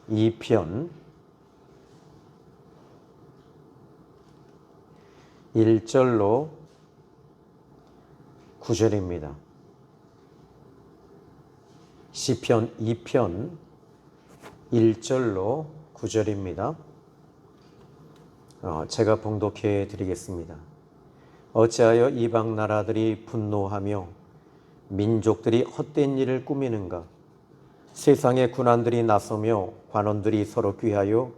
2편 1절로 9절입니다. 시편 2편 1절로 9절입니다. 제가 봉독해 드리겠습니다. 어찌하여 이방 나라들이 분노하며 민족들이 헛된 일을 꾸미는가? 세상의 군왕들이 나서며 관원들이 서로 꾀하여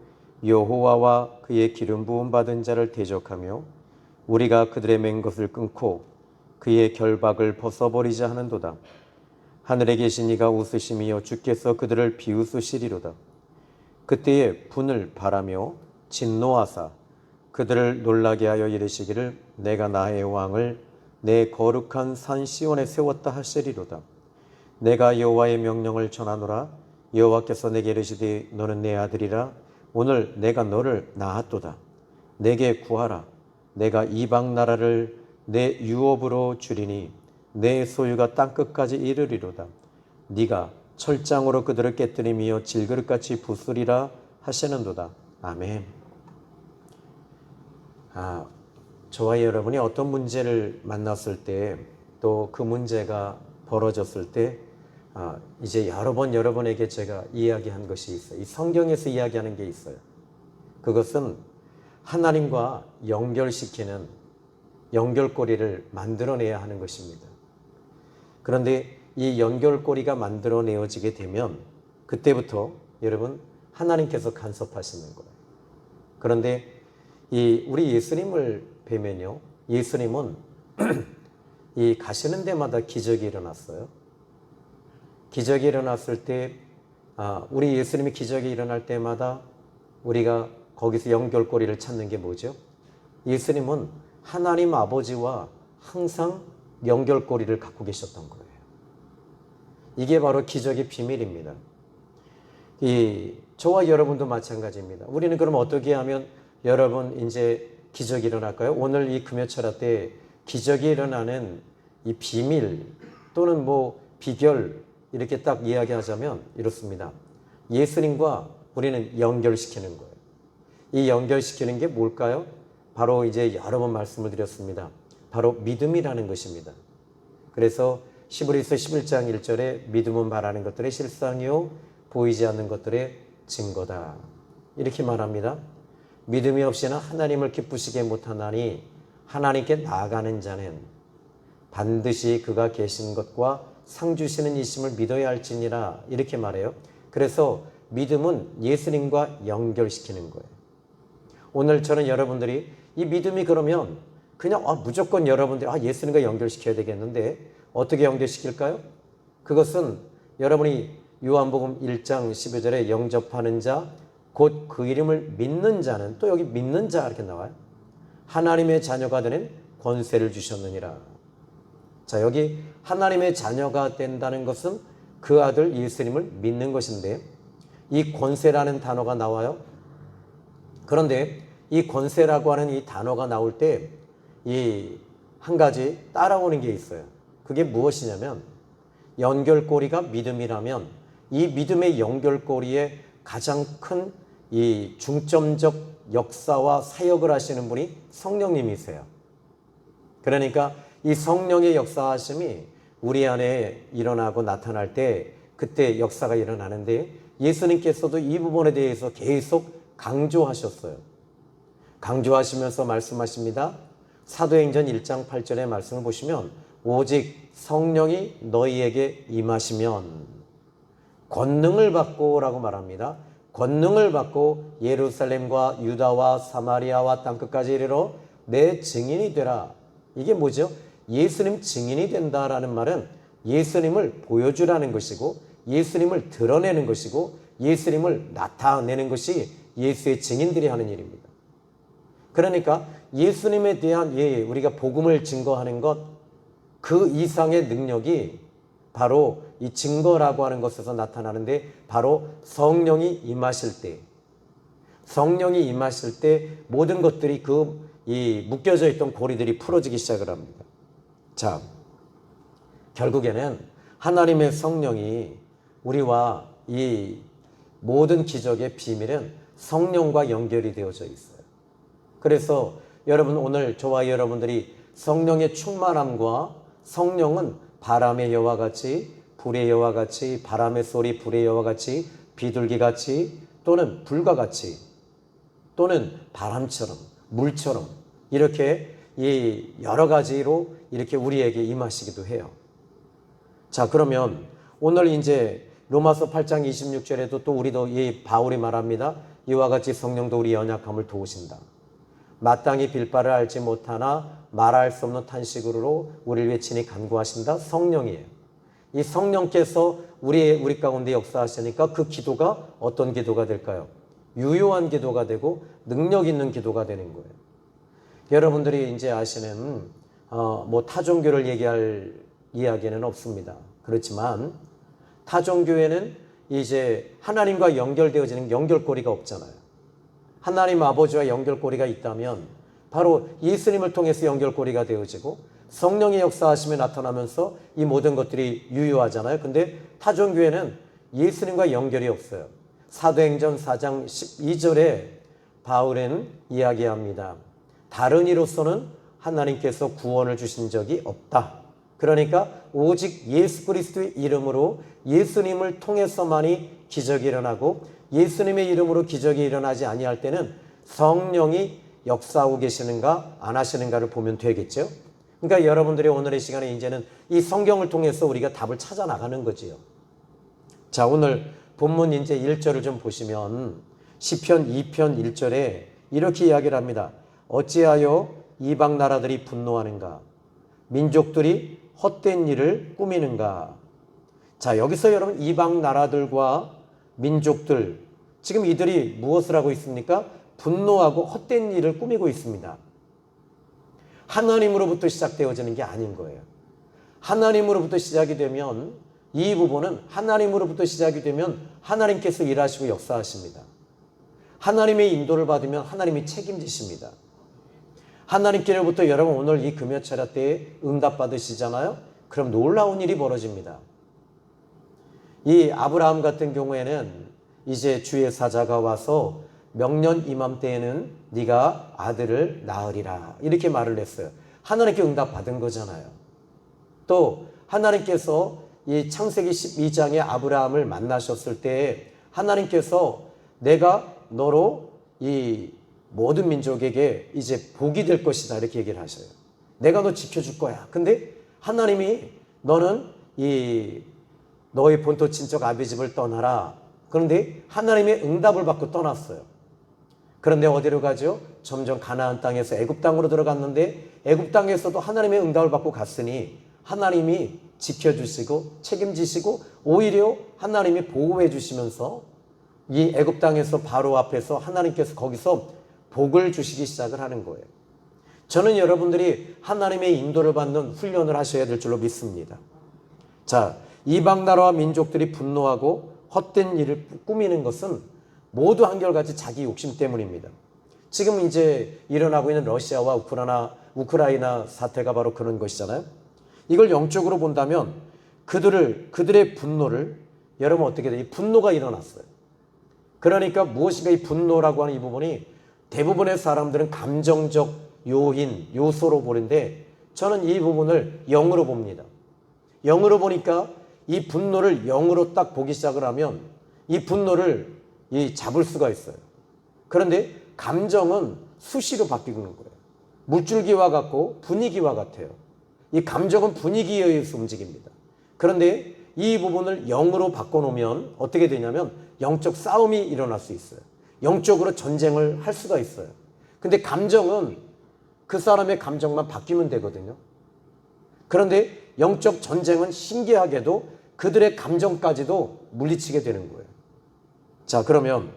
여호와와 그의 기름 부음 받은 자를 대적하며 우리가 그들의 맨 것을 끊고 그의 결박을 벗어버리자 하는도다. 하늘에 계신 이가 웃으심이여 주께서 그들을 비웃으시리로다. 그때에 분을 바라며 진노하사 그들을 놀라게 하여 이르시기를 내가 나의 왕을 내 거룩한 산 시온에 세웠다 하시리로다. 내가 여호와의 명령을 전하노라. 여호와께서 내게 이르시되 너는 내 아들이라. 오늘 내가 너를 낳았도다. 내게 구하라. 내가 이방 나라를 내 유업으로 주리니 내 소유가 땅끝까지 이르리로다. 네가 철장으로 그들을 깨뜨리며 질그릇같이 부수리라 하시는도다. 아멘. 저와 여러분이 어떤 문제를 만났을 때 또 그 문제가 벌어졌을 때 이제 여러 번 여러분에게 제가 이야기한 것이 있어요. 이 성경에서 이야기하는 게 있어요. 그것은 하나님과 연결시키는 연결고리를 만들어내야 하는 것입니다. 그런데 이 연결고리가 만들어내어지게 되면 그때부터 여러분 하나님께서 간섭하시는 거예요. 그런데 우리 예수님을 뵈면요, 예수님은 이 가시는 데마다 기적이 일어났어요. 기적이 일어났을 때 우리 예수님이 기적이 일어날 때마다 우리가 거기서 연결고리를 찾는 게 뭐죠? 예수님은 하나님 아버지와 항상 연결고리를 갖고 계셨던 거예요. 이게 바로 기적의 비밀입니다. 저와 여러분도 마찬가지입니다. 우리는 그럼 어떻게 하면 여러분 이제 기적이 일어날까요? 오늘 이 금요철야 때 기적이 일어나는 이 비밀 또는 비결 이렇게 딱 이야기하자면 이렇습니다. 예수님과 우리는 연결시키는 거예요. 이 연결시키는 게 뭘까요? 바로 이제 여러 번 말씀을 드렸습니다. 바로 믿음이라는 것입니다. 그래서 히브리서 11장 1절에 믿음은 바라는 것들의 실상이요 보이지 않는 것들의 증거다. 이렇게 말합니다. 믿음이 없이는 하나님을 기쁘시게 못하나니 하나님께 나아가는 자는 반드시 그가 계신 것과 상 주시는 이심을 믿어야 할지니라. 이렇게 말해요. 그래서 믿음은 예수님과 연결시키는 거예요. 오늘 저는 여러분들이 이 믿음이 그러면 그냥 무조건 여러분들이 예수님과 연결시켜야 되겠는데 어떻게 연결시킬까요? 그것은 여러분이 요한복음 1장 12절에 영접하는 자 곧 그 이름을 믿는 자는, 또 여기 믿는 자 이렇게 나와요. 하나님의 자녀가 되는 권세를 주셨느니라. 자, 여기 하나님의 자녀가 된다는 것은 그 아들 예수님을 믿는 것인데 이 권세라는 단어가 나와요. 그런데 이 권세라고 하는 이 단어가 나올 때 한 가지 따라오는 게 있어요. 그게 무엇이냐면 연결고리가 믿음이라면 이 믿음의 연결고리에 가장 큰 이 중점적 역사와 사역을 하시는 분이 성령님이세요. 그러니까 이 성령의 역사하심이 우리 안에 일어나고 나타날 때 그때 역사가 일어나는데 예수님께서도 이 부분에 대해서 계속 강조하셨어요. 강조하시면서 말씀하십니다. 사도행전 1장 8절의 말씀을 보시면 오직 성령이 너희에게 임하시면 권능을 받고 라고 말합니다. 권능을 받고 예루살렘과 유다와 사마리아와 땅끝까지 이르러 내 증인이 되라. 이게 뭐죠? 예수님 증인이 된다라는 말은 예수님을 보여주라는 것이고 예수님을 드러내는 것이고 예수님을 나타내는 것이 예수의 증인들이 하는 일입니다. 그러니까 예수님에 대한 우리가 복음을 증거하는 것, 그 이상의 능력이 바로 이 증거라고 하는 것에서 나타나는데 바로 성령이 임하실 때, 성령이 임하실 때 모든 것들이 묶여져 있던 고리들이 풀어지기 시작을 합니다. 자, 결국에는 하나님의 성령이 우리와 모든 기적의 비밀은 성령과 연결이 되어져 있어요. 그래서 여러분 오늘 저와 여러분들이 성령의 충만함과 성령은 바람의 여와 같이 불의 여와 같이 바람의 소리 불의 여와 같이 비둘기 같이 또는 불과 같이 또는 바람처럼 물처럼 이렇게 이 여러 가지로 이렇게 우리에게 임하시기도 해요. 자, 그러면 오늘 이제 로마서 8장 26절에도 또 우리도 이 바울이 말합니다. 이와 같이 성령도 우리 연약함을 도우신다. 마땅히 빌 바를 알지 못하나 말할 수 없는 탄식으로 우리를 위해 친히 간구하신다. 성령이에요. 이 성령께서 우리 가운데 역사하시니까 그 기도가 어떤 기도가 될까요? 유효한 기도가 되고 능력 있는 기도가 되는 거예요. 여러분들이 이제 아시는 뭐 타종교를 얘기할 이야기는 없습니다. 그렇지만 타종교에는 이제 하나님과 연결되어지는 연결고리가 없잖아요. 하나님 아버지와 연결고리가 있다면 바로 예수님을 통해서 연결고리가 되어지고 성령의 역사하심에 나타나면서 이 모든 것들이 유효하잖아요. 근데 타종교회는 예수님과 연결이 없어요. 사도행전 4장 12절에 바울은 이야기합니다. 다른 이로서는 하나님께서 구원을 주신 적이 없다. 그러니까 오직 예수 그리스도의 이름으로 예수님을 통해서만이 기적이 일어나고 예수님의 이름으로 기적이 일어나지 아니할 때는 성령이 역사하고 계시는가 안 하시는가를 보면 되겠죠. 그러니까 여러분들이 오늘의 시간에 이제는 이 성경을 통해서 우리가 답을 찾아 나가는 거지요. 자, 오늘 본문 이제 1절을 좀 보시면 시편 2편 1절에 이렇게 이야기를 합니다. 어찌하여 이방 나라들이 분노하는가? 민족들이 헛된 일을 꾸미는가? 자, 여기서 여러분 이방 나라들과 민족들 지금 이들이 무엇을 하고 있습니까? 분노하고 헛된 일을 꾸미고 있습니다. 하나님으로부터 시작되어지는 게 아닌 거예요. 하나님으로부터 시작이 되면 이 부분은 하나님으로부터 시작이 되면 하나님께서 일하시고 역사하십니다. 하나님의 인도를 받으면 하나님이 책임지십니다. 하나님께로부터 여러분 오늘 이 금요철야 때에 응답 받으시잖아요. 그럼 놀라운 일이 벌어집니다. 이 아브라함 같은 경우에는 이제 주의 사자가 와서 명년 이맘때에는 네가 아들을 낳으리라 이렇게 말을 했어요. 하나님께 응답 받은 거잖아요. 또 하나님께서 이 창세기 12장에 아브라함을 만나셨을 때 하나님께서 내가 너로 이 모든 민족에게 이제 복이 될 것이다 이렇게 얘기를 하셔요. 내가 너 지켜줄 거야. 근데 하나님이 너는 이 너의 본토 친척 아비집을 떠나라. 그런데 하나님의 응답을 받고 떠났어요. 그런데 어디로 가죠? 점점 가나안 땅에서 애굽 땅으로 들어갔는데 애굽 땅에서도 하나님의 응답을 받고 갔으니 하나님이 지켜주시고 책임지시고 오히려 하나님이 보호해 주시면서 이 애굽 땅에서 바로 앞에서 하나님께서 거기서 복을 주시기 시작을 하는 거예요. 저는 여러분들이 하나님의 인도를 받는 훈련을 하셔야 될 줄로 믿습니다. 자, 이방 나라와 민족들이 분노하고 헛된 일을 꾸미는 것은 모두 한결같이 자기 욕심 때문입니다. 지금 이제 일어나고 있는 러시아와 우크라이나 사태가 바로 그런 것이잖아요. 이걸 영적으로 본다면 그들의 분노를 여러분 어떻게 돼요? 이 분노가 일어났어요. 그러니까 무엇인가 이 분노라고 하는 이 부분이 대부분의 사람들은 감정적 요소로 보는데 저는 이 부분을 영으로 봅니다. 영으로 보니까 이 분노를 영으로 딱 보기 시작을 하면 이 분노를 잡을 수가 있어요. 그런데 감정은 수시로 바뀌는 거예요. 물줄기와 같고 분위기와 같아요. 이 감정은 분위기에 의해서 움직입니다. 그런데 이 부분을 영으로 바꿔놓으면 어떻게 되냐면 영적 싸움이 일어날 수 있어요. 영적으로 전쟁을 할 수가 있어요. 근데 감정은 그 사람의 감정만 바뀌면 되거든요. 그런데 영적 전쟁은 신기하게도 그들의 감정까지도 물리치게 되는 거예요. 자, 그러면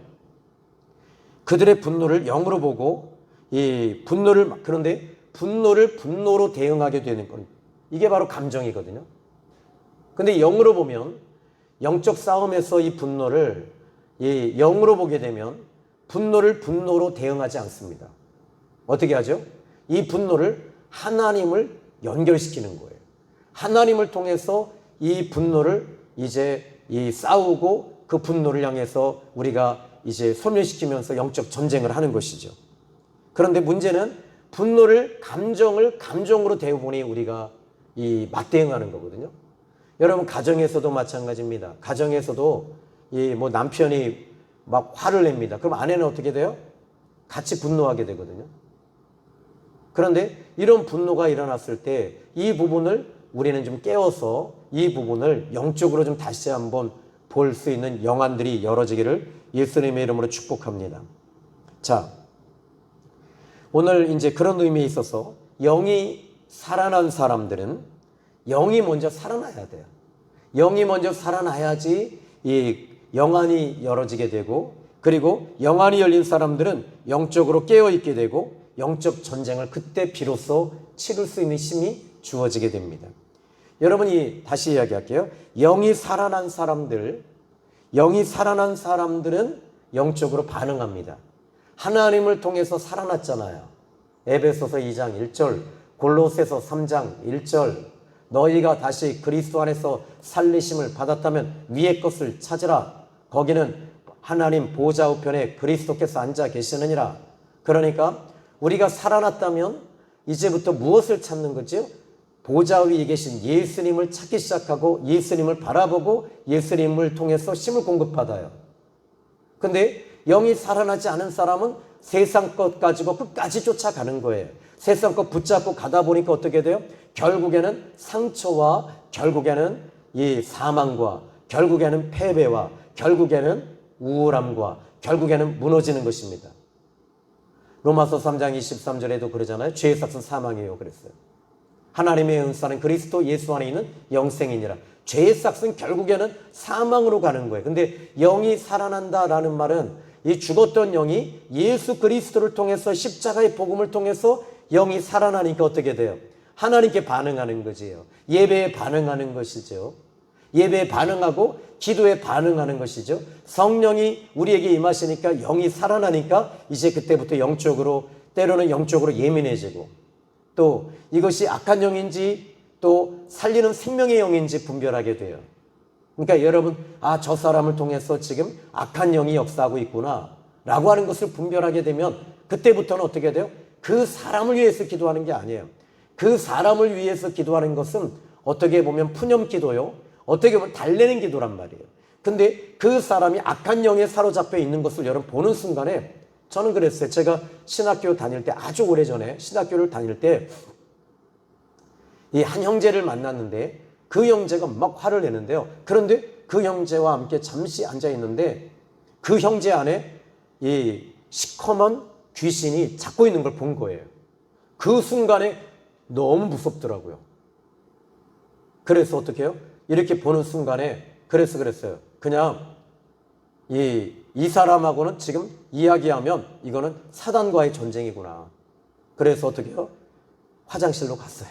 그들의 분노를 영으로 보고 그런데 분노를 분노로 대응하게 되는 건 이게 바로 감정이거든요. 근데 영으로 보면 영적 싸움에서 이 분노를 영으로 보게 되면 분노를 분노로 대응하지 않습니다. 어떻게 하죠? 이 분노를 하나님을 연결시키는 거예요. 하나님을 통해서 이 분노를 이제 싸우고 그 분노를 향해서 우리가 이제 소멸시키면서 영적 전쟁을 하는 것이죠. 그런데 문제는 분노를 감정으로 대해보니 우리가 이 맞대응하는 거거든요. 여러분 가정에서도 마찬가지입니다. 가정에서도 이 뭐 남편이 막 화를 냅니다. 그럼 아내는 어떻게 돼요? 같이 분노하게 되거든요. 그런데 이런 분노가 일어났을 때 이 부분을 우리는 좀 깨워서 이 부분을 영적으로 좀 다시 한번 볼 수 있는 영안들이 열어지기를 예수님의 이름으로 축복합니다. 자, 오늘 이제 그런 의미에 있어서 영이 살아난 사람들은 영이 먼저 살아나야 돼요. 영이 먼저 살아나야지 이 영안이 열어지게 되고, 그리고 영안이 열린 사람들은 영적으로 깨어있게 되고 영적 전쟁을 그때 비로소 치를 수 있는 힘이 주어지게 됩니다. 여러분이 다시 이야기할게요. 영이 살아난 사람들은 영적으로 반응합니다. 하나님을 통해서 살아났잖아요. 에베소서 2장 1절, 골로새서 3장 1절, 너희가 다시 그리스도 안에서 살리심을 받았다면 위의 것을 찾으라. 거기는 하나님 보좌 우편에 그리스도께서 앉아 계시느니라. 그러니까 우리가 살아났다면 이제부터 무엇을 찾는 거죠? 보좌 위에 계신 예수님을 찾기 시작하고 예수님을 바라보고 예수님을 통해서 힘을 공급받아요. 근데 영이 살아나지 않은 사람은 세상 것 가지고 끝까지 쫓아가는 거예요. 세상 것 붙잡고 가다 보니까 어떻게 돼요? 결국에는 상처와 결국에는 이 사망과 결국에는 패배와 결국에는 우울함과 결국에는 무너지는 것입니다. 로마서 3장 23절에도 그러잖아요. 죄의 삭은 사망이에요. 그랬어요. 하나님의 은사는 그리스도 예수 안에 있는 영생이니라. 죄의 삭은 결국에는 사망으로 가는 거예요. 근데 영이 살아난다라는 말은 이 죽었던 영이 예수 그리스도를 통해서 십자가의 복음을 통해서 영이 살아나니까 어떻게 돼요? 하나님께 반응하는 거지요. 예배에 반응하는 것이죠. 예배에 반응하고 기도에 반응하는 것이죠. 성령이 우리에게 임하시니까 영이 살아나니까 이제 그때부터 영적으로, 때로는 영적으로 예민해지고, 또 이것이 악한 영인지 또 살리는 생명의 영인지 분별하게 돼요. 그러니까 여러분, 저 사람을 통해서 지금 악한 영이 역사하고 있구나 라고 하는 것을 분별하게 되면 그때부터는 어떻게 돼요? 그 사람을 위해서 기도하는 게 아니에요. 그 사람을 위해서 기도하는 것은 어떻게 보면 푸념 기도요, 어떻게 보면 달래는 기도란 말이에요. 근데 그 사람이 악한 영에 사로잡혀 있는 것을 여러분 보는 순간에, 저는 그랬어요. 제가 신학교 다닐 때, 아주 오래전에 신학교를 다닐 때 이 한 형제를 만났는데 그 형제가 막 화를 내는데요. 그런데 그 형제와 함께 잠시 앉아 있는데 그 형제 안에 이 시커먼 귀신이 잡고 있는 걸 본 거예요. 그 순간에 너무 무섭더라고요. 그래서 어떻게 해요? 이렇게 보는 순간에 그랬어요. 그냥 이 사람하고는 지금 이야기하면 이거는 사단과의 전쟁이구나. 그래서 어떻게 해요? 화장실로 갔어요.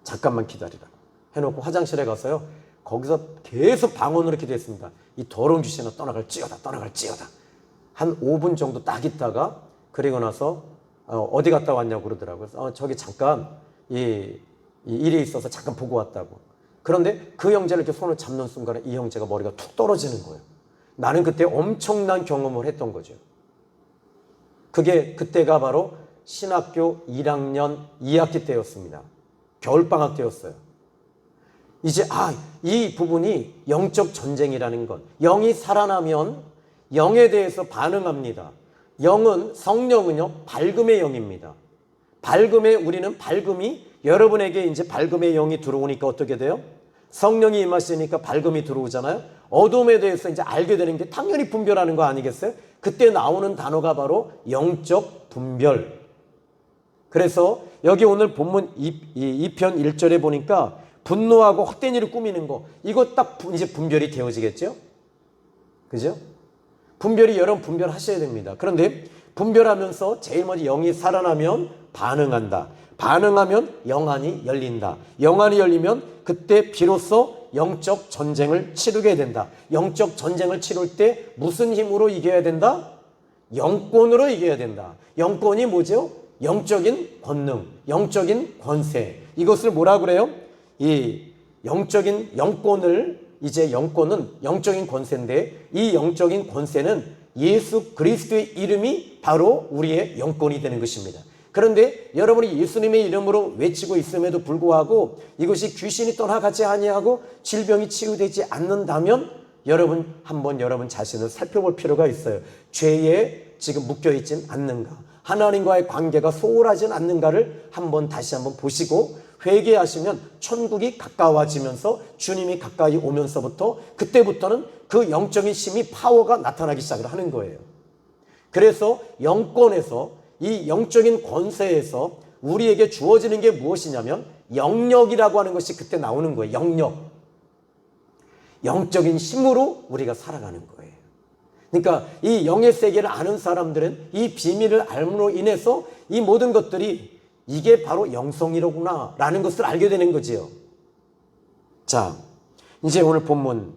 잠깐만 기다리라 해놓고 화장실에 가서요, 거기서 계속 방언으로 기도했습니다. 이 더러운 귀신아 떠나갈지어다, 떠나갈지어다. 한 5분 정도 딱 있다가, 그리고 나서 어디 갔다 왔냐고 그러더라고요. 저기 잠깐 이 일이 있어서 잠깐 보고 왔다고. 그런데 그 형제를 이렇게 손을 잡는 순간에 이 형제가 머리가 툭 떨어지는 거예요. 나는 그때 엄청난 경험을 했던 거죠. 그때가 바로 신학교 1학년 2학기 때였습니다. 겨울방학 때였어요. 이제 이 부분이 영적 전쟁이라는 것. 영이 살아나면 영에 대해서 반응합니다. 성령은요, 밝음의 영입니다. 우리는 밝음이, 여러분에게 이제 밝음의 영이 들어오니까 어떻게 돼요? 성령이 임하시니까 밝음이 들어오잖아요. 어둠에 대해서 이제 알게 되는 게 당연히 분별하는 거 아니겠어요? 그때 나오는 단어가 바로 영적 분별. 그래서 여기 오늘 본문 2편 1절에 보니까 분노하고 헛된 일을 꾸미는 거, 이거 딱 이제 분별이 되어지겠죠? 그죠? 여러분 분별하셔야 됩니다. 그런데 분별하면서 제일 먼저 영이 살아나면 반응한다. 반응하면 영안이 열린다. 영안이 열리면 그때 비로소 영적 전쟁을 치르게 된다. 영적 전쟁을 치를 때 무슨 힘으로 이겨야 된다? 영권으로 이겨야 된다. 영권이 뭐죠? 영적인 권능, 영적인 권세. 이것을 뭐라 그래요? 이 영적인 영권을 이제 영권은 영적인 권세인데 이 영적인 권세는 예수 그리스도의 이름이 바로 우리의 영권이 되는 것입니다. 그런데 여러분이 예수님의 이름으로 외치고 있음에도 불구하고 이것이 귀신이 떠나가지 아니하고 질병이 치유되지 않는다면 여러분 한번 여러분 자신을 살펴볼 필요가 있어요. 죄에 지금 묶여있진 않는가, 하나님과의 관계가 소홀하진 않는가를 다시 한번 보시고 회개하시면 천국이 가까워지면서 주님이 가까이 오면서부터 그때부터는 그 영적인 힘이 파워가 나타나기 시작을 하는 거예요. 그래서 영권에서 이 영적인 권세에서 우리에게 주어지는 게 무엇이냐면 영력이라고 하는 것이 그때 나오는 거예요. 영력. 영적인 힘으로 우리가 살아가는 거예요. 그러니까 이 영의 세계를 아는 사람들은 이 비밀을 알므로 인해서 이 모든 것들이 이게 바로 영성이로구나 라는 것을 알게 되는 거지요. 자, 이제 오늘 본문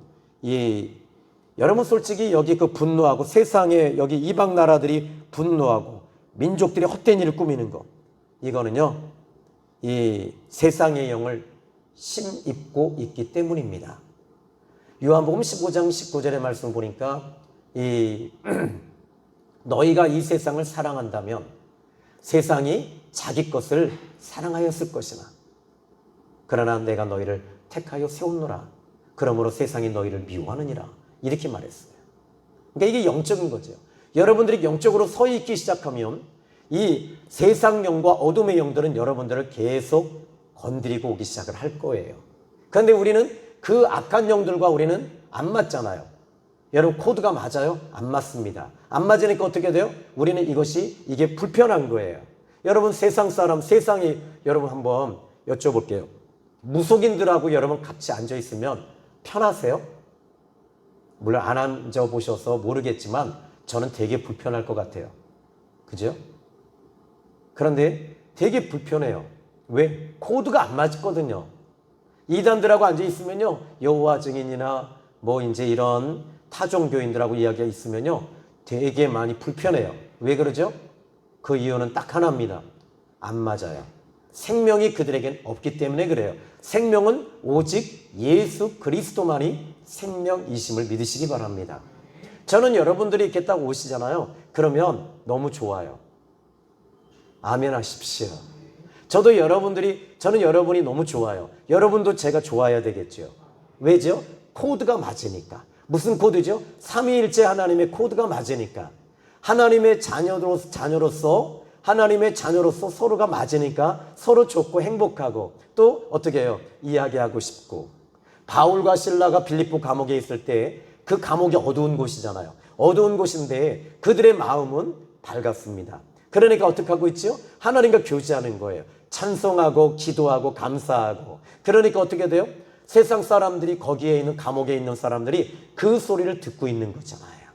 여러분 솔직히 여기 그 분노하고 세상에 여기 이방 나라들이 분노하고 민족들이 헛된 일을 꾸미는 것, 이거는요 이 세상의 영을 심입고 있기 때문입니다. 요한복음 15장 19절의 말씀 보니까 너희가 이 세상을 사랑한다면 세상이 자기 것을 사랑하였을 것이나 그러나 내가 너희를 택하여 세웠노라. 그러므로 세상이 너희를 미워하느니라. 이렇게 말했어요. 그러니까 이게 영적인 거죠. 여러분들이 영적으로 서 있기 시작하면 이 세상 영과 어둠의 영들은 여러분들을 계속 건드리고 오기 시작을 할 거예요. 그런데 우리는 그 악한 영들과 우리는 안 맞잖아요. 여러분 코드가 맞아요? 안 맞습니다. 안 맞으니까 어떻게 돼요? 우리는 이게 불편한 거예요. 여러분 세상 사람, 세상이 여러분 한번 여쭤볼게요. 무속인들하고 여러분 같이 앉아 있으면 편하세요? 물론 안 앉아 보셔서 모르겠지만 저는 되게 불편할 것 같아요. 그죠? 그런데 되게 불편해요. 왜? 코드가 안 맞거든요. 이단들하고 앉아 있으면요, 여호와 증인이나 이제 이런 타종교인들하고 이야기가 있으면요, 되게 많이 불편해요. 왜 그러죠? 그 이유는 딱 하나입니다. 안 맞아요. 생명이 그들에겐 없기 때문에 그래요. 생명은 오직 예수 그리스도만이 생명이심을 믿으시기 바랍니다. 저는 여러분들이 이렇게 딱 오시잖아요. 그러면 너무 좋아요. 아멘 하십시오. 저는 여러분이 너무 좋아요. 여러분도 제가 좋아야 되겠죠. 왜죠? 코드가 맞으니까. 무슨 코드죠? 삼위일체 하나님의 코드가 맞으니까. 하나님의 자녀로서 서로가 맞으니까 서로 좋고 행복하고 또 어떻게 해요? 이야기하고 싶고. 바울과 실라가 빌립보 감옥에 있을 때 그 감옥이 어두운 곳이잖아요. 어두운 곳인데 그들의 마음은 밝았습니다. 그러니까 어떻게 하고 있죠? 하나님과 교제하는 거예요. 찬송하고 기도하고 감사하고. 그러니까 어떻게 돼요? 세상 사람들이 거기에 있는 감옥에 있는 사람들이 그 소리를 듣고 있는 거잖아요.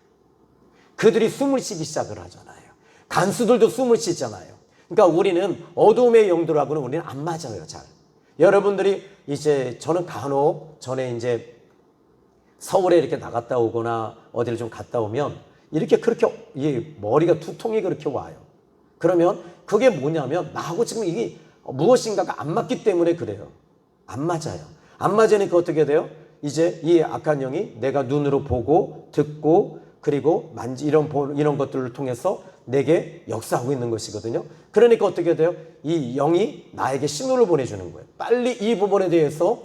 그들이 숨을 쉬기 시작을 하잖아요. 간수들도 숨을 쉬잖아요. 그러니까 우리는 어둠의 영들하고는 우리는 안 맞아요, 잘. 여러분들이 이제 저는 간혹 전에 이제 서울에 이렇게 나갔다 오거나 어디를 좀 갔다 오면 이렇게 그렇게 머리가 두통이 그렇게 와요. 그러면 그게 뭐냐면 나하고 지금 이게 무엇인가가 안 맞기 때문에 그래요. 안 맞아요. 안 맞으니까 어떻게 돼요? 이제 이 악한 영이 내가 눈으로 보고 듣고 그리고 이런 것들을 통해서 내게 역사하고 있는 것이거든요. 그러니까 어떻게 돼요? 이 영이 나에게 신호를 보내주는 거예요. 빨리 이 부분에 대해서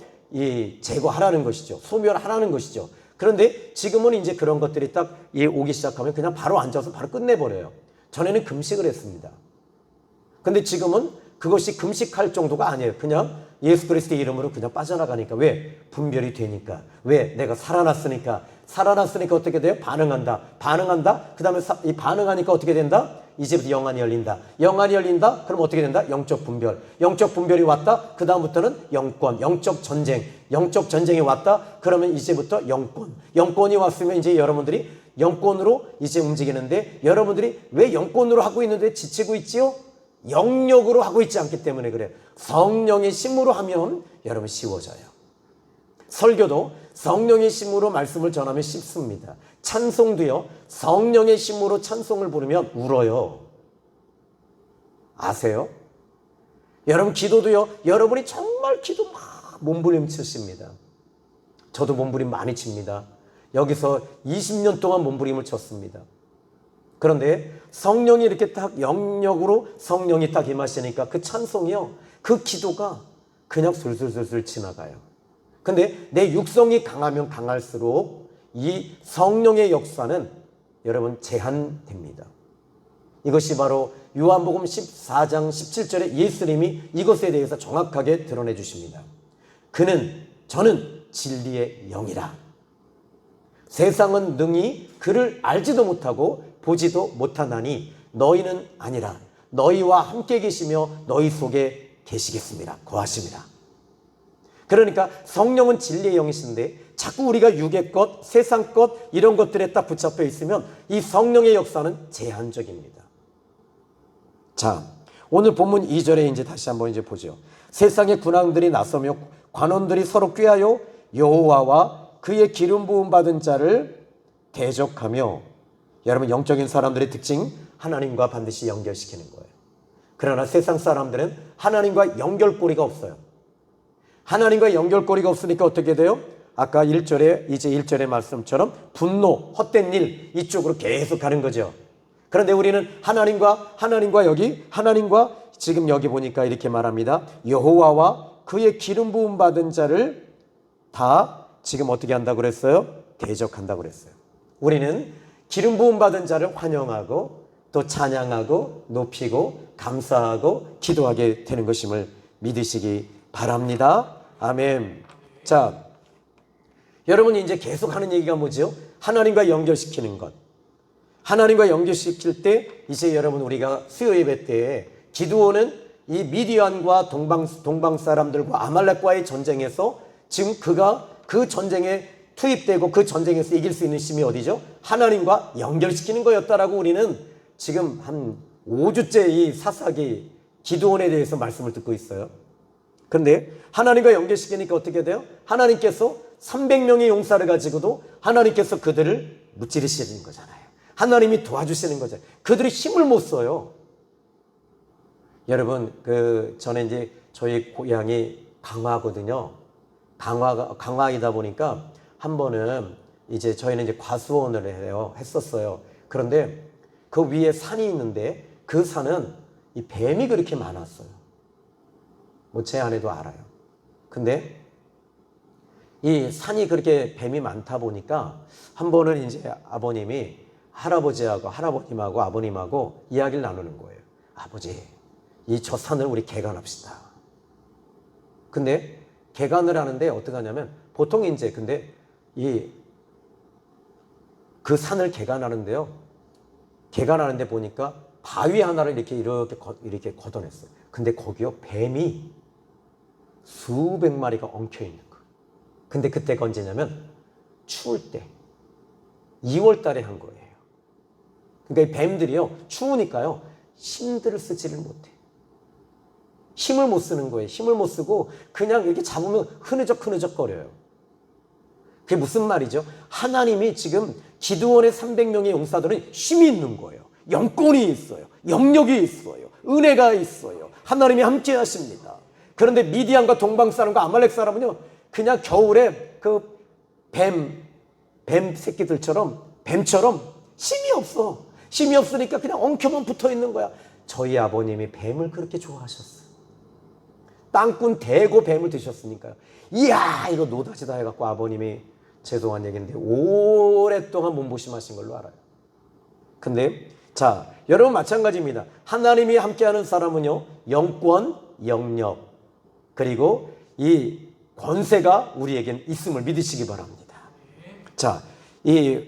제거하라는 것이죠. 소멸하라는 것이죠. 그런데 지금은 이제 그런 것들이 딱 오기 시작하면 그냥 바로 앉아서 바로 끝내버려요. 전에는 금식을 했습니다. 근데 지금은 그것이 금식할 정도가 아니에요. 그냥 예수 그리스도의 이름으로 그냥 빠져나가니까. 왜? 분별이 되니까. 왜? 내가 살아났으니까 어떻게 돼요? 반응한다. 그 다음에 반응하니까 어떻게 된다? 이제부터 영안이 열린다. 그럼 어떻게 된다? 영적 분별이 왔다. 그 다음부터는 영권, 영적 전쟁이 왔다. 그러면 이제부터 영권이 왔으면 이제 여러분들이 영권으로 이제 움직이는데 여러분들이 왜 영권으로 하고 있는데 지치고 있지요? 영력으로 하고 있지 않기 때문에 그래요. 성령의 힘으로 하면 여러분 쉬워져요. 설교도 성령의 힘으로 말씀을 전하면 쉽습니다. 찬송도요, 성령의 힘으로 찬송을 부르면 울어요. 아세요? 여러분 기도도요, 여러분이 정말 기도 막 몸부림치십니다. 저도 몸부림 많이 칩니다. 여기서 20년 동안 몸부림을 쳤습니다. 그런데 성령이 이렇게 딱 영역으로 성령이 딱 임하시니까 그 찬송이요, 그 기도가 그냥 술술술술 지나가요. 근데 내 육성이 강하면 강할수록 이 성령의 역사는 여러분 제한됩니다. 이것이 바로 요한복음 14장 17절에 예수님이 이것에 대해서 정확하게 드러내 주십니다. 저는 진리의 영이라. 세상은 능히 그를 알지도 못하고 보지도 못하나니 너희는 아니라 너희와 함께 계시며 너희 속에 계시겠습니다. 거하십니다. 그러니까 성령은 진리의 영이신데 자꾸 우리가 육의 것, 세상 것 이런 것들에 딱 붙잡혀 있으면 이 성령의 역사는 제한적입니다. 자, 오늘 본문 2절에 이제 다시 한번 이제 보죠. 세상의 군왕들이 나서며 관원들이 서로 꾀하여 여호와와 그의 기름 부음 받은 자를 대적하며, 여러분 영적인 사람들의 특징, 하나님과 반드시 연결시키는 거예요. 그러나 세상 사람들은 하나님과 연결고리가 없어요. 하나님과 연결고리가 없으니까 어떻게 돼요? 아까 1절에 이제 1절의 말씀처럼 분노, 헛된 일 이쪽으로 계속 가는 거죠. 그런데 우리는 하나님과 지금 여기 보니까 이렇게 말합니다. 여호와와 그의 기름 부음 받은 자를 다 지금 어떻게 한다고 그랬어요? 대적한다고 그랬어요. 우리는 기름 부음 받은 자를 환영하고 또 찬양하고 높이고 감사하고 기도하게 되는 것임을 믿으시기 바랍니다. 아멘. 자, 여러분이 이제 계속 하는 얘기가 뭐죠? 하나님과 연결시키는 것. 하나님과 연결시킬 때 이제 여러분 우리가 수요 예배 때에 기드온은 이 미디안과 동방 사람들과 아말렉과의 전쟁에서 지금 그가 그 전쟁에 투입되고 그 전쟁에서 이길 수 있는 힘이 어디죠? 하나님과 연결시키는 거였다라고 우리는 지금 한 5주째 이 사사기 기드온에 대해서 말씀을 듣고 있어요. 그런데 하나님과 연결시키니까 어떻게 돼요? 하나님께서 300명의 용사를 가지고도 하나님께서 그들을 무찌르시는 거잖아요. 하나님이 도와주시는 거죠. 그들이 힘을 못 써요. 여러분, 전에 이제 저희 고향이 강화거든요. 강화이다 보니까 한 번은 이제 저희는 이제 과수원을 했었어요. 그런데 그 위에 산이 있는데 그 산은 이 뱀이 그렇게 많았어요. 뭐 제 아내도 알아요. 근데 이 산이 그렇게 뱀이 많다 보니까 한 번은 이제 아버님이 할아버지하고 할아버님하고 아버님하고 이야기를 나누는 거예요. 아버지, 저 산을 우리 개간합시다. 근데 개간을 하는데 어떻게 하냐면 보통 이제 근데 그 산을 개간하는데요. 개간하는데 보니까 바위 하나를 이렇게 걷어냈어요. 근데 거기요 뱀이 수백 마리가 엉켜 있는 거예요. 근데 그때가 언제냐면 추울 때 2월 달에 한 거예요. 그러니까 이 뱀들이요 추우니까요 힘들을 쓰지를 못해. 힘을 못 쓰는 거예요. 힘을 못 쓰고 그냥 이렇게 잡으면 흐느적 거려요. 그게 무슨 말이죠? 하나님이 지금 기드온의 300명의 용사들은 힘이 있는 거예요. 영권이 있어요. 영력이 있어요. 은혜가 있어요. 하나님이 함께 하십니다. 그런데 미디안과 동방 사람과 아말렉 사람은요 그냥 겨울에 그 뱀 새끼들처럼 뱀처럼 힘이 없어. 힘이 없으니까 그냥 엉켜만 붙어 있는 거야. 저희 아버님이 뱀을 그렇게 좋아하셨어요. 땅꾼 대고 뱀을 드셨으니까요. 이야 이거 노다지다 해갖고 아버님이 죄송한 얘기인데 오랫동안 몸보심하신 걸로 알아요. 근데 자 여러분 마찬가지입니다. 하나님이 함께하는 사람은요 영권, 영력 그리고 이 권세가 우리에겐 있음을 믿으시기 바랍니다. 자, 이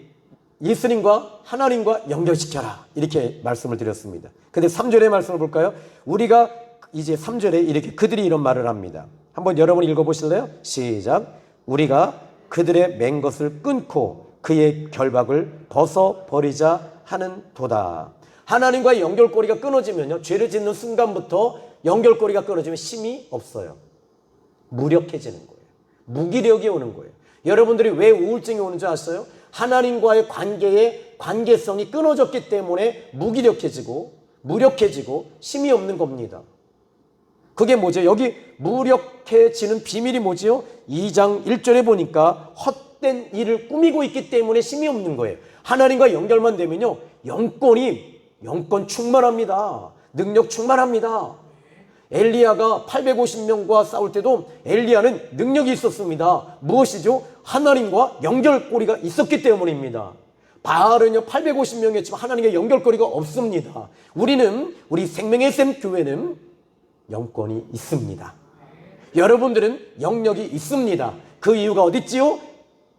예수님과 하나님과 연결시켜라 이렇게 말씀을 드렸습니다. 근데 3절의 말씀을 볼까요? 우리가 이제 3절에 이렇게 그들이 이런 말을 합니다. 한번 여러분 읽어보실래요? 시작. 우리가 그들의 맨 것을 끊고 그의 결박을 벗어버리자 하는 도다. 하나님과의 연결고리가 끊어지면요 죄를 짓는 순간부터 연결고리가 끊어지면 힘이 없어요. 무력해지는 거예요. 무기력이 오는 거예요. 여러분들이 왜 우울증이 오는 줄 아세요? 하나님과의 관계성이 끊어졌기 때문에 무기력해지고 무력해지고 힘이 없는 겁니다. 그게 뭐죠? 여기 무력해지는 비밀이 뭐죠? 2장 1절에 보니까 헛된 일을 꾸미고 있기 때문에 힘이 없는 거예요. 하나님과 연결만 되면요, 영권 충만합니다. 능력 충만합니다. 엘리야가 850명과 싸울 때도 엘리야는 능력이 있었습니다. 무엇이죠? 하나님과 연결고리가 있었기 때문입니다. 바알은요 850명이었지만 하나님과 연결고리가 없습니다. 우리 생명의 샘 교회는 영권이 있습니다. 여러분들은 영역이 있습니다. 그 이유가 어디 있지요?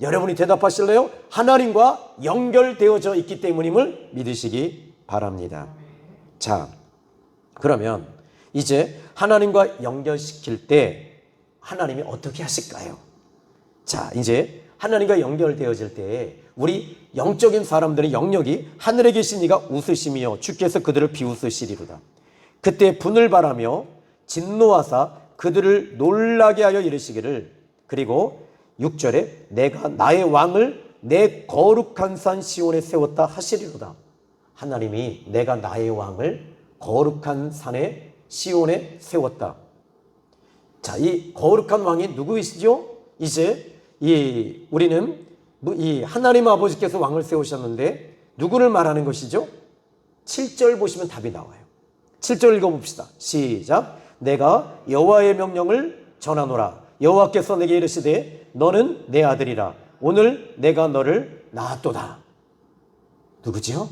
여러분이 대답하실래요? 하나님과 연결되어져 있기 때문임을 믿으시기 바랍니다. 자, 그러면 이제 하나님과 연결시킬 때 하나님이 어떻게 하실까요? 자, 이제 하나님과 연결되어질 때 우리 영적인 사람들의 영역이 하늘에 계신 이가 웃으시며 주께서 그들을 비웃으시리로다. 그때 분을 바라며 진노하사 그들을 놀라게 하여 이르시기를, 그리고 6절에 내가 나의 왕을 내 거룩한 산 시온에 세웠다 하시리로다. 하나님이 내가 나의 왕을 거룩한 산에 시온에 세웠다. 자, 이 거룩한 왕이 누구이시죠? 이제 우리는 이 하나님 아버지께서 왕을 세우셨는데 누구를 말하는 것이죠? 7절 보시면 답이 나와요. 7절 읽어봅시다. 시작. 내가 여호와의 명령을 전하노라. 여호와께서 내게 이르시되 너는 내 아들이라. 오늘 내가 너를 낳았도다. 누구지요?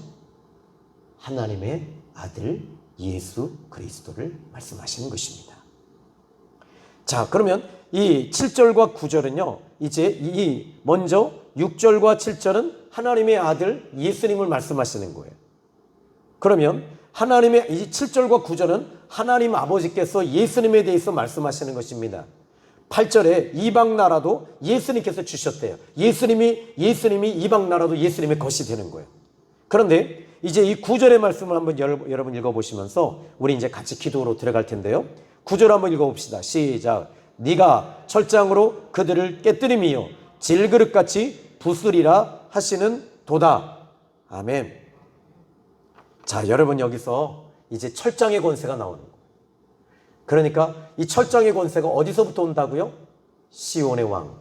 하나님의 아들 예수 그리스도를 말씀하시는 것입니다. 자, 그러면 이 7절과 9절은요, 이제 먼저 6절과 7절은 하나님의 아들 예수님을 말씀하시는 거예요. 그러면 하나님의 이 7절과 9절은 하나님 아버지께서 예수님에 대해서 말씀하시는 것입니다. 8절에 이방 나라도 예수님께서 주셨대요. 예수님이 이방 나라도 예수님의 것이 되는 거예요. 그런데 이제 이 9절의 말씀을 한번 여러분 읽어보시면서 우리 이제 같이 기도로 들어갈 텐데요. 9절 한번 읽어봅시다. 시작. 네가 철장으로 그들을 깨뜨리며 질그릇같이 부수리라 하시는 도다. 아멘. 자, 여러분 여기서 이제 철장의 권세가 나오는 거예요. 그러니까 이 철장의 권세가 어디서부터 온다고요? 시온의 왕.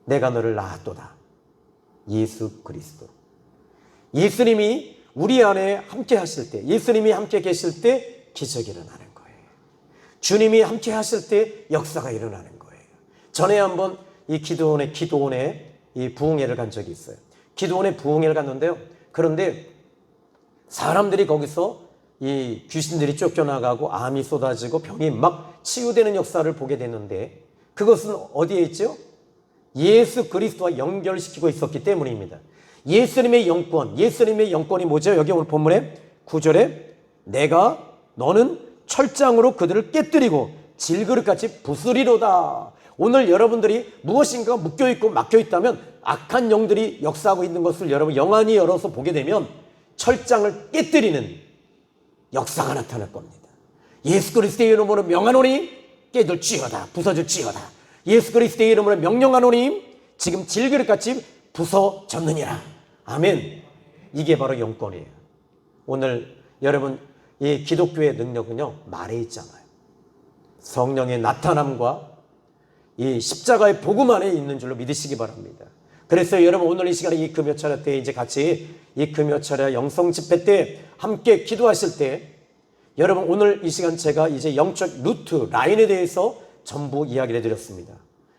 내가 너를 낳았도다. 예수 그리스도. 예수님이 우리 안에 함께 하실 때, 예수님이 함께 계실 때 기적이 일어나는 거예요. 주님이 함께 하실 때 역사가 일어나는 거예요. 전에 한번 이 기도원에 이 부흥회를 간 적이 있어요. 기도원에 부흥회를 갔는데요. 그런데 사람들이 거기서 이 귀신들이 쫓겨나가고 암이 쏟아지고 병이 막 치유되는 역사를 보게 됐는데 그것은 어디에 있죠? 예수 그리스도와 연결시키고 있었기 때문입니다. 예수님의 영권이 뭐죠? 여기 오늘 본문에 9절에 너는 철장으로 그들을 깨뜨리고 질그릇같이 부수리로다. 오늘 여러분들이 무엇인가 묶여있고 막혀있다면 악한 영들이 역사하고 있는 것을 여러분 영안이 열어서 보게 되면 철장을 깨뜨리는 역사가 나타날 겁니다. 예수 그리스도의 이름으로 명하노니 깨들지어다. 부서질지어다. 예수 그리스도의 이름으로 명령하노니 지금 질그릇같이 부서졌느니라. 아멘. 이게 바로 영권이에요. 오늘 여러분 이 기독교의 능력은요 말에 있잖아요. 성령의 나타남과 이 십자가의 복음 안에 있는 줄로 믿으시기 바랍니다. 그래서 여러분 오늘 이 시간에 이 금요철야 때 이제 같이 이 금요철야 영성 집회 때 함께 기도하실 때 여러분 오늘 이 시간 제가 이제 영적 루트 라인에 대해서 전부 이야기를 해드렸습니다.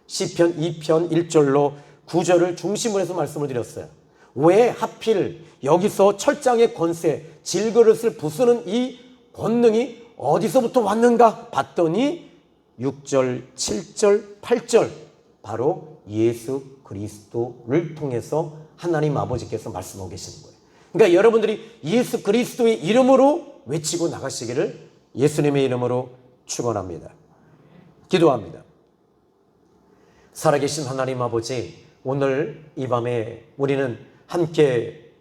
시편 2편 1절로 9절을 중심으로 해서 말씀을 드렸어요. 왜 하필 여기서 철장의 권세, 질그릇을 부수는 이 권능이 어디서부터 왔는가 봤더니 6절, 7절, 8절 바로 예수 그리스도를 통해서 하나님 아버지께서 말씀하고 계시는 거예요. 그러니까 여러분들이 예수 그리스도의 이름으로 외치고 나가시기를 예수님의 이름으로 축원합니다. 기도합니다. 살아계신 하나님 아버지, 오늘 이 밤에 우리는 함께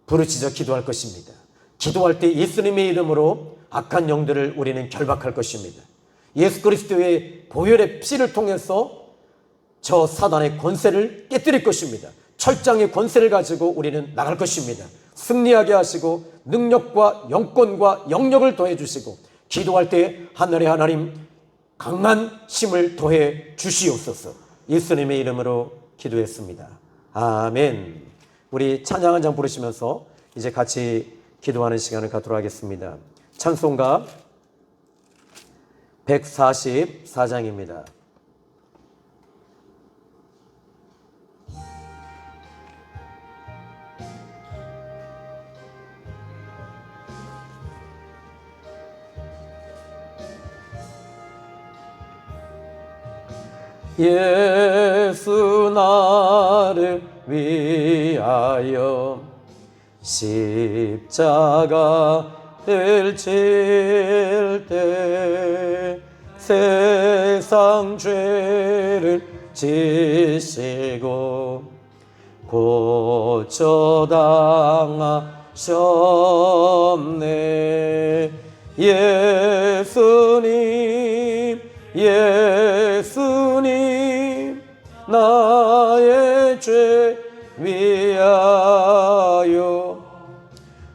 부르짖어 기도할 것입니다. 기도할 때 예수님의 이름으로 악한 영들을 우리는 결박할 것입니다. 예수 그리스도의 보혈의 피를 통해서 저 사단의 권세를 깨뜨릴 것입니다. 철장의 권세를 가지고 우리는 나갈 것입니다. 승리하게 하시고 능력과 영권과 영역을 더해 주시고 기도할 때 하늘의 하나님 강한 힘을 더해 주시옵소서. 예수님의 이름으로 기도했습니다. 아멘. 우리 찬양 한 장 부르시면서 이제 같이 기도하는 시간을 갖도록 하겠습니다. 찬송가 144장입니다. 예수 나를 위하여 십자가를 질 때 세상 죄를 지시고 고쳐당하셨네. 예수님 나의 죄 위하여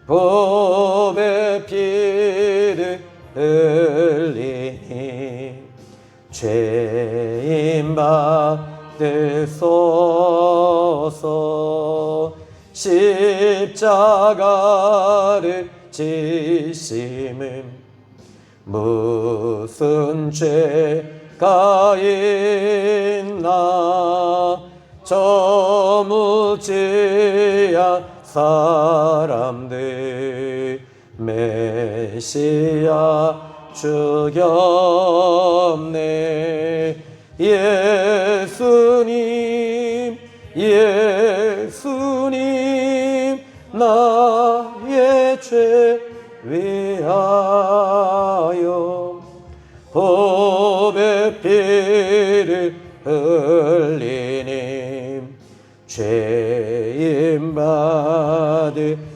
보배 피를 흘리니 죄인 받으소서. 십자가를 지심은 무슨 죄가 있나. 저 무지한 사람들 메시아 죽였네. 예수님 나의 죄 위하여 보배 피를 흘리니 죄인 받으소서.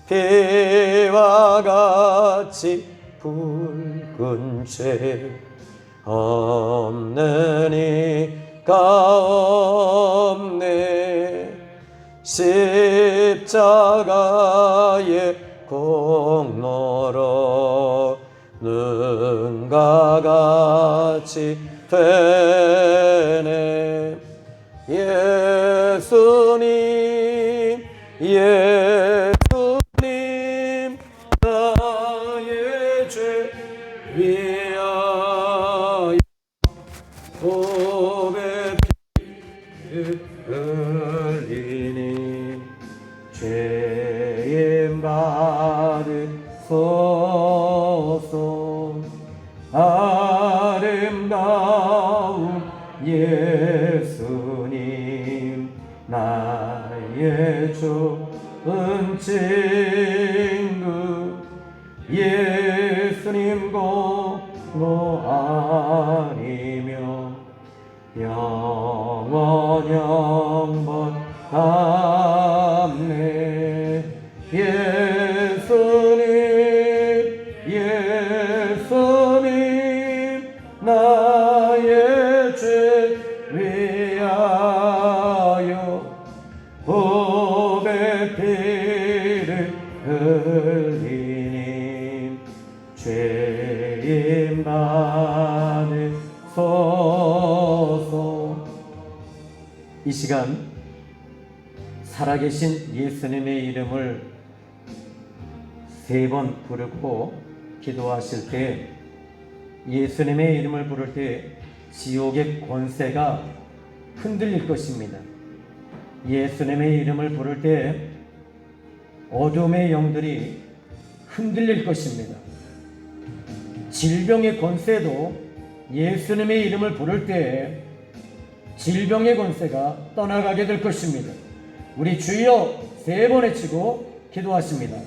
피와 같이 붉은 죄 없는 이가 없네. 십자가의 공로로 눈과 같이 되네. 예수님 나의 죄 위하여 보배 피를 흘리니 죄인 받으소서. 아름다운 예수님 나의 좋은 친구. 예수님 공로 아니며 영원 갚네. 예수님 나의 죄 위하여 보배 피를 흘리니 죄인 받으소서. 이 시간 살아계신 예수님의 이름을 3번 부르고 기도하실 때, 예수님의 이름을 부를 때 지옥의 권세가 흔들릴 것입니다. 예수님의 이름을 부를 때 어둠의 영들이 흔들릴 것입니다. 질병의 권세도 예수님의 이름을 부를 때 질병의 권세가 떠나가게 될 것입니다. 우리 주여 3번 외치고 기도하십니다.